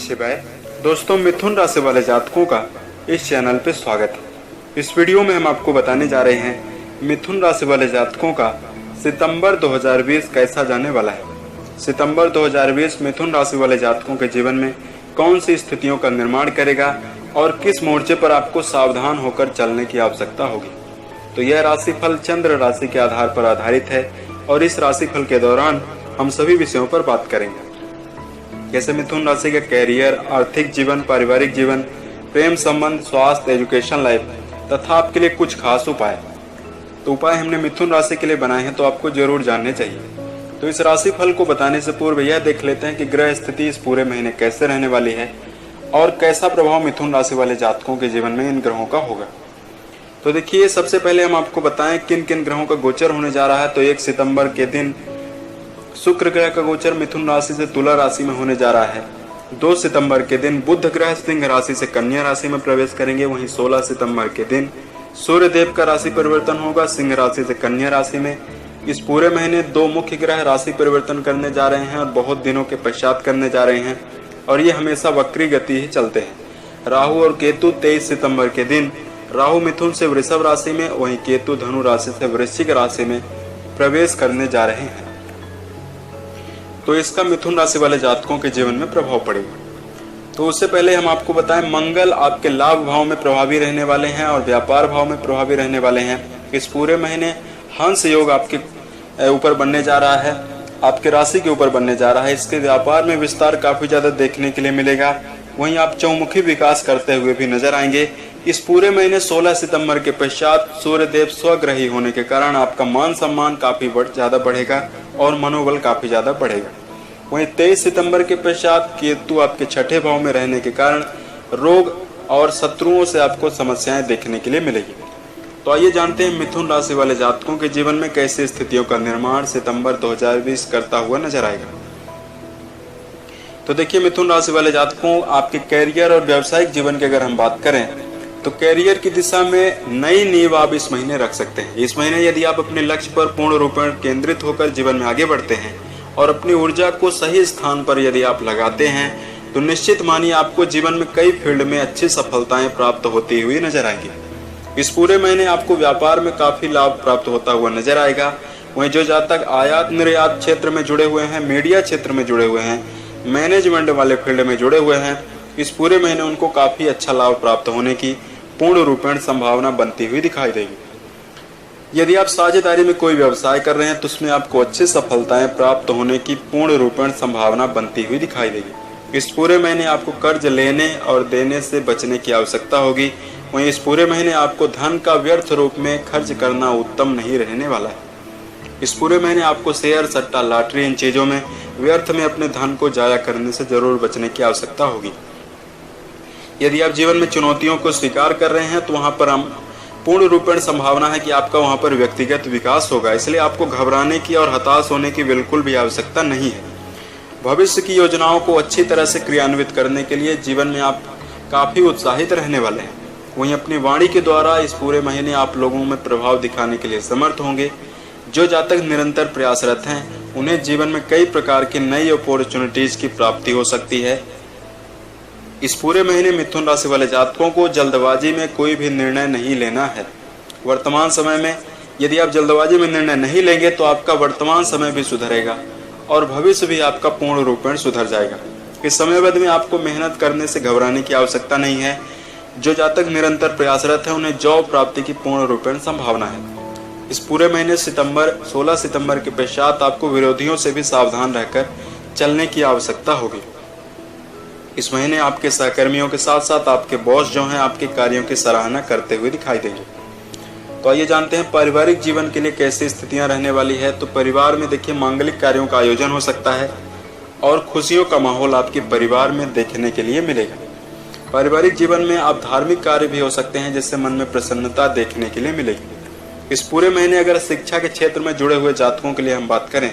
शिवाय। दोस्तों, मिथुन राशि वाले जातकों का इस चैनल पे स्वागत है। इस वीडियो में हम आपको बताने जा रहे हैं मिथुन राशि वाले जातकों का सितंबर 2020 कैसा जाने वाला है। सितंबर 2020 मिथुन राशि वाले जातकों के जीवन में कौन सी स्थितियों का निर्माण करेगा और किस मोर्चे पर आपको सावधान होकर चलने की आवश्यकता होगी। तो यह राशिफल चंद्र राशि के आधार पर आधारित है और इस राशिफल के दौरान हम सभी विषयों पर बात करेंगे, जैसे मिथुन राशि का कैरियर, आर्थिक जीवन, पारिवारिक जीवन, प्रेम संबंध, स्वास्थ्य, एजुकेशन लाइफ तथा आपके लिए कुछ खास उपाय। तो उपाय हमने मिथुन राशि के लिए बनाए हैं, तो आपको जरूर जानने चाहिए। तो इस राशिफल को बताने से पूर्व यह देख लेते हैं कि ग्रह स्थिति इस पूरे महीने कैसे रहने वाली है और कैसा प्रभाव मिथुन राशि वाले जातकों के जीवन में इन ग्रहों का होगा। तो देखिए, सबसे पहले हम आपको बताएं किन किन ग्रहों का गोचर होने जा रहा है। तो 1 सितंबर के दिन शुक्र ग्रह का गोचर मिथुन राशि से तुला राशि में होने जा रहा है। 2 सितंबर के दिन बुध ग्रह सिंह राशि से कन्या राशि में प्रवेश करेंगे। वहीं 16 सितंबर के दिन सूर्य देव का राशि परिवर्तन होगा सिंह राशि से कन्या राशि में। इस पूरे महीने 2 मुख्य ग्रह राशि परिवर्तन करने जा रहे हैं और बहुत दिनों के पश्चात करने जा रहे हैं, और ये हमेशा वक्री गति ही चलते हैं। राहु और केतु 23 सितंबर के दिन राहु मिथुन से वृषभ राशि में, वहीं केतु धनु राशि से वृश्चिक राशि में प्रवेश करने जा रहे हैं। तो इसका मिथुन राशि वाले जातकों के जीवन में प्रभाव पड़ेगा। तो उससे पहले हम आपको बताएं, मंगल आपके लाभ भाव में प्रभावी रहने वाले हैं और व्यापार भाव में प्रभावी रहने वाले हैं। इस पूरे महीने हंस योग आपके ऊपर बनने जा रहा है, आपके राशि के ऊपर बनने जा रहा है। इसके व्यापार में विस्तार काफी ज्यादा देखने के लिए मिलेगा। वहीं आप चौमुखी विकास करते हुए भी नजर आएंगे। इस पूरे महीने 16 सितंबर के पश्चात सूर्य देव स्वग्रही होने के कारण आपका मान सम्मान काफी ज्यादा बढ़ेगा और मनोबल काफी ज्यादा बढ़ेगा। वहीं 23 सितंबर के पश्चात केतु आपके छठे भाव में रहने के कारण रोग और शत्रुओं से आपको समस्याएं देखने के लिए मिलेगी। तो आइए जानते हैं मिथुन राशि वाले जातकों के जीवन में कैसे स्थितियों का निर्माण सितंबर 2020 करता हुआ नजर आएगा। तो देखिए, मिथुन राशि वाले जातकों, आपके कैरियर और व्यावसायिक जीवन की अगर हम बात करें तो कैरियर की दिशा में नई नींव आप इस महीने रख सकते हैं। इस महीने यदि आप अपने लक्ष्य पर पूर्ण रूप में केंद्रित होकर जीवन में आगे बढ़ते हैं और अपनी ऊर्जा को सही स्थान पर यदि आप लगाते हैं तो निश्चित मानिए आपको जीवन में कई फील्ड में अच्छी सफलताएं प्राप्त होती हुई नजर आएंगी। इस पूरे महीने आपको व्यापार में काफी लाभ प्राप्त होता हुआ नजर आएगा। वहीं जो जातक आयात निर्यात क्षेत्र में जुड़े हुए हैं, मीडिया क्षेत्र में जुड़े हुए हैं, मैनेजमेंट वाले फील्ड में जुड़े हुए हैं, इस पूरे महीने उनको काफी अच्छा लाभ प्राप्त होने की पूर्ण रूपेण संभावना बनती हुई दिखाई देगी। यदि आप साझेदारी में कोई व्यवसाय कर रहे हैं तो उसमें आपको अच्छी सफलताएं प्राप्त होने की पूर्ण रूपेण संभावना बनती हुई दिखाई देगी। इस पूरे महीने आपको कर्ज लेने और देने से बचने की आवश्यकता होगी। वहीं इस पूरे महीने आपको धन का व्यर्थ रूप में खर्च करना उत्तम नहीं रहने वाला है। इस पूरे महीने आपको शेयर, सट्टा, लॉटरी, इन चीजों में व्यर्थ में अपने धन को जाया करने से जरूर बचने की आवश्यकता होगी। यदि आप जीवन में चुनौतियों को स्वीकार कर रहे हैं तो वहां पर हम पूर्ण रूपेण संभावना है कि आपका वहां पर व्यक्तिगत विकास होगा, इसलिए आपको घबराने की और हताश होने की बिल्कुल भी आवश्यकता नहीं है। भविष्य की योजनाओं को अच्छी तरह से क्रियान्वित करने के लिए जीवन में आप काफी उत्साहित रहने वाले हैं। वहीं अपनी वाणी के द्वारा इस पूरे महीने आप लोगों में प्रभाव दिखाने के लिए समर्थ होंगे। जो जातक निरंतर प्रयासरत हैं उन्हें जीवन में कई प्रकार की नई अपॉर्चुनिटीज की प्राप्ति हो सकती है। इस पूरे महीने मिथुन राशि वाले जातकों को जल्दबाजी में कोई भी निर्णय नहीं लेना है। वर्तमान समय में यदि आप जल्दबाजी में निर्णय नहीं लेंगे तो आपका वर्तमान समय भी सुधरेगा और भविष्य भी आपका पूर्ण रूपेण सुधर जाएगा। इस समयावधि में आपको मेहनत करने से घबराने की आवश्यकता नहीं है। जो जातक निरंतर प्रयासरत है उन्हें जॉब प्राप्ति की पूर्ण रूपेण संभावना है। इस पूरे महीने 16 सितंबर के पश्चात आपको विरोधियों से भी सावधान रहकर चलने की आवश्यकता होगी। इस महीने आपके सहकर्मियों के साथ साथ आपके बॉस जो हैं आपके कार्यों की सराहना करते हुए दिखाई देंगे। तो आइए जानते हैं पारिवारिक जीवन के लिए कैसी स्थितियां रहने वाली है। तो परिवार में देखिए, मांगलिक कार्यों का आयोजन हो सकता है और खुशियों का माहौल आपके परिवार में देखने के लिए मिलेगा। पारिवारिक जीवन में आप धार्मिक कार्य भी हो सकते हैं जिससे मन में प्रसन्नता देखने के लिए मिलेगी। इस पूरे महीने अगर शिक्षा के क्षेत्र में जुड़े हुए जातकों के लिए हम बात करें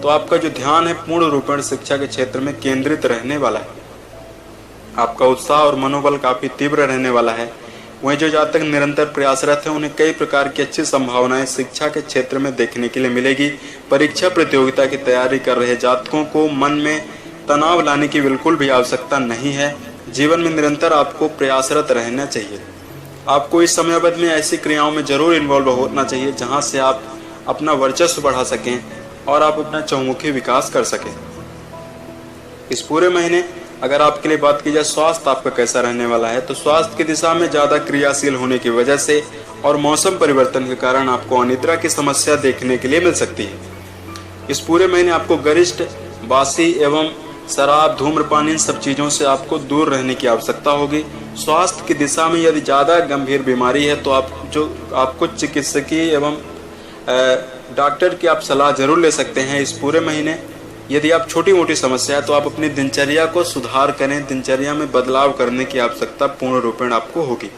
तो आपका जो ध्यान है पूर्ण रूपेण शिक्षा के क्षेत्र में केंद्रित रहने वाला है। आपका उत्साह और मनोबल काफी तीव्र रहने वाला है। वहीं जो जातक निरंतर प्रयासरत है उन्हें कई प्रकार की अच्छी संभावनाएं शिक्षा के क्षेत्र में देखने के लिए मिलेगी। परीक्षा प्रतियोगिता की तैयारी कर रहे जातकों को मन में तनाव लाने की बिल्कुल भी आवश्यकता नहीं है। जीवन में निरंतर आपको प्रयासरत रहना चाहिए। आपको इस समयावधि में ऐसी क्रियाओं में जरूर इन्वॉल्व होना चाहिए जहां से आप अपना वर्चस्व बढ़ा सकें और आप अपना चहुमुखी विकास कर सकें। इस पूरे महीने अगर आपके लिए बात की जाए स्वास्थ्य आपका कैसा रहने वाला है, तो स्वास्थ्य की दिशा में ज्यादा क्रियाशील होने की वजह से और मौसम परिवर्तन के कारण आपको अनिद्रा की समस्या देखने के लिए मिल सकती है। इस पूरे महीने आपको गरिष्ठ, बासी एवं शराब, धूम्रपान, इन सब चीजों से आपको दूर रहने की आवश्यकता होगी। स्वास्थ्य की दिशा में यदि ज्यादा गंभीर बीमारी है तो आपको चिकित्सकीय एवं डॉक्टर की आप सलाह जरूर ले सकते हैं इस पूरे महीने। यदि आप छोटी मोटी समस्या है तो आप अपनी दिनचर्या को सुधार करें। दिनचर्या में बदलाव करने की आवश्यकता पूर्ण रूपेण आपको होगी।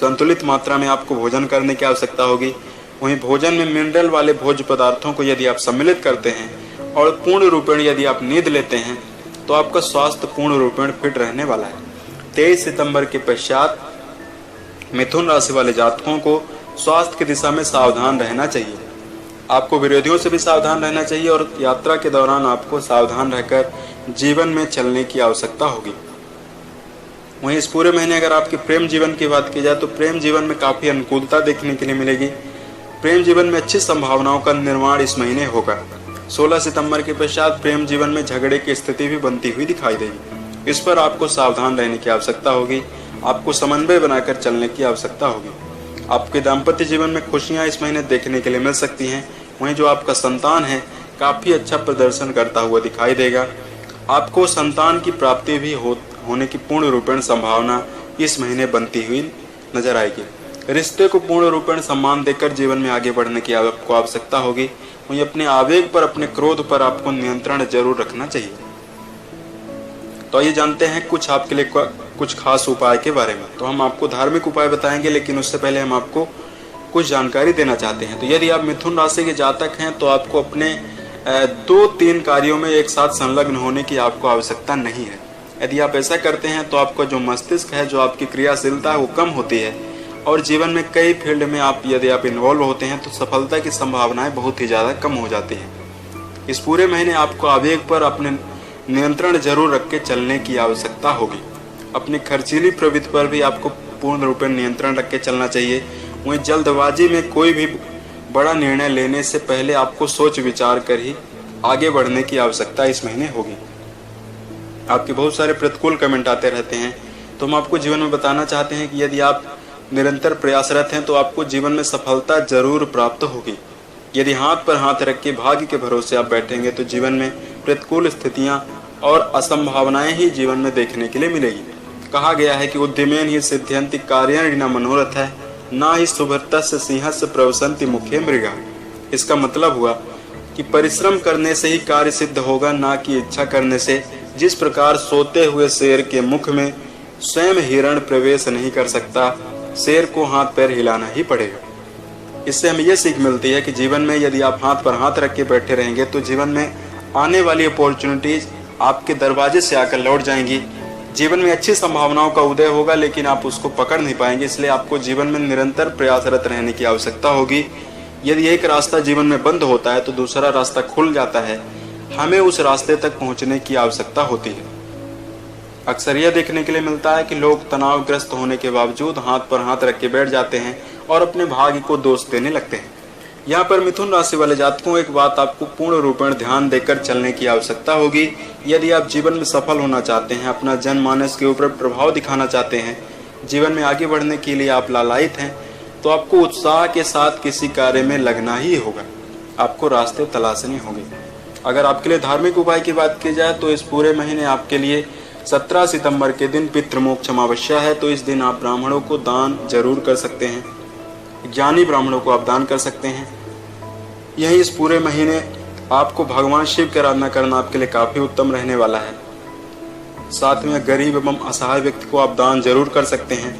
संतुलित मात्रा में आपको भोजन करने की आवश्यकता होगी। वहीं भोजन में मिनरल वाले भोज्य पदार्थों को यदि आप सम्मिलित करते हैं और पूर्ण रूपेण यदि आप नींद लेते हैं तो आपका स्वास्थ्य पूर्ण रूपेण फिट रहने वाला है। 23 सितंबर के पश्चात मिथुन राशि वाले जातकों को स्वास्थ्य की दिशा में सावधान रहना चाहिए। आपको विरोधियों से भी सावधान रहना चाहिए और यात्रा के दौरान आपको सावधान रहकर जीवन में चलने की आवश्यकता होगी। वहीं इस पूरे महीने अगर आपके प्रेम जीवन की बात की जाए तो प्रेम जीवन में काफी अनुकूलता देखने के लिए मिलेगी। प्रेम जीवन में अच्छी संभावनाओं का निर्माण इस महीने होगा। 16 सितंबर के पश्चात प्रेम जीवन में झगड़े की स्थिति भी बनती हुई दिखाई देगी। इस पर आपको सावधान रहने की आवश्यकता होगी। आपको समन्वय बनाकर चलने की आवश्यकता होगी। आपके दाम्पत्य जीवन में खुशियां इस महीने देखने के लिए मिल सकती हैं। वहीं जो आपका संतान है काफी अच्छा प्रदर्शन करता हुआ दिखाई देगा। आपको संतान की प्राप्ति भी होने की पूर्ण रूपेण संभावना इस महीने बनती हुई नजर आएगी। रिश्ते को पूर्ण रूपेण सम्मान देकर जीवन में आगे बढ़ने की आपको आवश्यकता होगी। वहीं अपने आवेग पर, अपने क्रोध पर आपको नियंत्रण जरूर रखना चाहिए। तो ये जानते हैं कुछ आपके लिए कुछ खास उपाय के बारे में। तो हम आपको धार्मिक उपाय बताएंगे, लेकिन उससे पहले हम आपको कुछ जानकारी देना चाहते हैं। तो यदि आप मिथुन राशि के जातक हैं तो आपको अपने 2-3 कार्यों में एक साथ संलग्न होने की आपको आवश्यकता नहीं है। यदि आप ऐसा करते हैं तो आपका जो मस्तिष्क है, जो आपकी क्रियाशीलता है वो कम होती है और जीवन में कई फील्ड में यदि आप इन्वॉल्व होते हैं तो सफलता की संभावनाएं बहुत ही ज़्यादा कम हो जाती हैं। इस पूरे महीने आपको आवेग पर अपने नियंत्रण जरूर रख के चलने की आवश्यकता होगी। अपनी खर्चीली प्रवृत्ति पर भी आपको पूर्ण रूप में नियंत्रण रख के चलना चाहिए। वहीं जल्दबाजी में कोई भी बड़ा निर्णय लेने से पहले आपको सोच विचार कर ही आगे बढ़ने की आवश्यकता इस महीने होगी। आपके बहुत सारे प्रतिकूल कमेंट आते रहते हैं, तो हम आपको जीवन में बताना चाहते हैं कि यदि आप निरंतर प्रयासरत हैं तो आपको जीवन में सफलता जरूर प्राप्त होगी। यदि हाथ पर हाथ रख के भाग्य के भरोसे आप बैठेंगे तो जीवन में प्रतिकूल स्थितियां और असंभावनाएं ही जीवन में देखने के लिए मिलेगी। कहा गया है कि उद्यमेन ही सिद्ध्यन्ति कार्याणि न मनोरथ है, ना ही सुभृतस्य सिंहस्य प्रवसन्ति मुखे मृगा। इसका मतलब हुआ कि परिश्रम करने से ही कार्य सिद्ध होगा, ना कि इच्छा करने से। जिस प्रकार सोते हुए शेर के मुख में स्वयं हिरण प्रवेश नहीं कर सकता, शेर को हाथ पैर हिलाना ही पड़ेगा। इससे हमें यह सीख मिलती है कि जीवन में यदि आप हाथ पर हाथ रख के बैठे रहेंगे तो जीवन में आने वाली अपॉर्चुनिटीज आपके दरवाजे से आकर लौट जाएंगी। जीवन में अच्छी संभावनाओं का उदय होगा, लेकिन आप उसको पकड़ नहीं पाएंगे। इसलिए आपको जीवन में निरंतर प्रयासरत रहने की आवश्यकता होगी। यदि एक रास्ता जीवन में बंद होता है तो दूसरा रास्ता खुल जाता है। हमें उस रास्ते तक पहुंचने की आवश्यकता होती है। अक्सर यह देखने के लिए मिलता है कि लोग तनावग्रस्त होने के बावजूद हाथ पर हाथ रख के बैठ जाते हैं और अपने भाग्य को दोष देने लगते हैं। यहाँ पर मिथुन राशि वाले जातकों, एक बात आपको पूर्ण रूपेण ध्यान देकर चलने की आवश्यकता होगी। यदि आप जीवन में सफल होना चाहते हैं, अपना जनमानस के ऊपर प्रभाव दिखाना चाहते हैं, जीवन में आगे बढ़ने के लिए आप लालायित हैं, तो आपको उत्साह के साथ किसी कार्य में लगना ही होगा। आपको रास्ते तलाशने होंगे। अगर आपके लिए धार्मिक उपाय की बात की जाए तो इस पूरे महीने आपके लिए 17 सितंबर के दिन पितृमोक्ष अमावस्या है, तो इस दिन आप ब्राह्मणों को दान जरूर कर सकते हैं। ज्ञानी ब्राह्मणों को आप दान कर सकते हैं। यही इस पूरे महीने आपको भगवान शिव की आराधना करना आपके लिए काफी उत्तम रहने वाला है। साथ में गरीब एवं असहाय व्यक्ति को आप दान जरूर कर सकते हैं।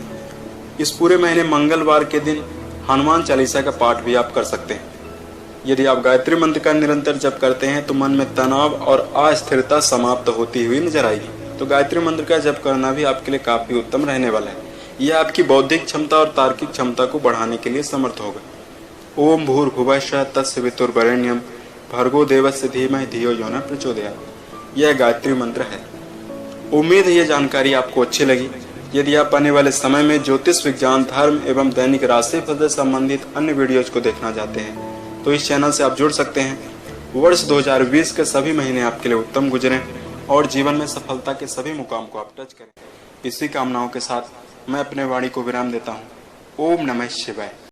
इस पूरे महीने मंगलवार के दिन हनुमान चालीसा का पाठ भी आप कर सकते हैं। यदि आप गायत्री मंत्र का निरंतर जप करते हैं तो मन में तनाव और अस्थिरता समाप्त होती हुई नजर आएगी। तो गायत्री मंत्र का जप करना भी आपके लिए काफी उत्तम रहने वाला है। यह आपकी बौद्धिक क्षमता और तार्किक क्षमता को बढ़ाने के लिए समर्थ होगा। ओम भूर्भुवः स्वः तस्य वितुर्वरेण्यं भर्गो देवस्य धीमहि धियो यो न प्रचोदयात्। यह गायत्री मंत्र है। उम्मीद है ये जानकारी आपको अच्छी लगी। यदि आप आने वाले समय में ज्योतिष विज्ञान, धर्म एवं दैनिक राशिफल से संबंधित अन्य वीडियोज को देखना चाहते हैं तो इस चैनल से आप जुड़ सकते हैं। वर्ष 2020 के सभी महीने आपके लिए उत्तम गुजरें और जीवन में सफलता के सभी मुकाम को आप टच करें। इसी कामनाओं के साथ मैं अपने वाणी को विराम देता हूँ। ओम नमः शिवाय।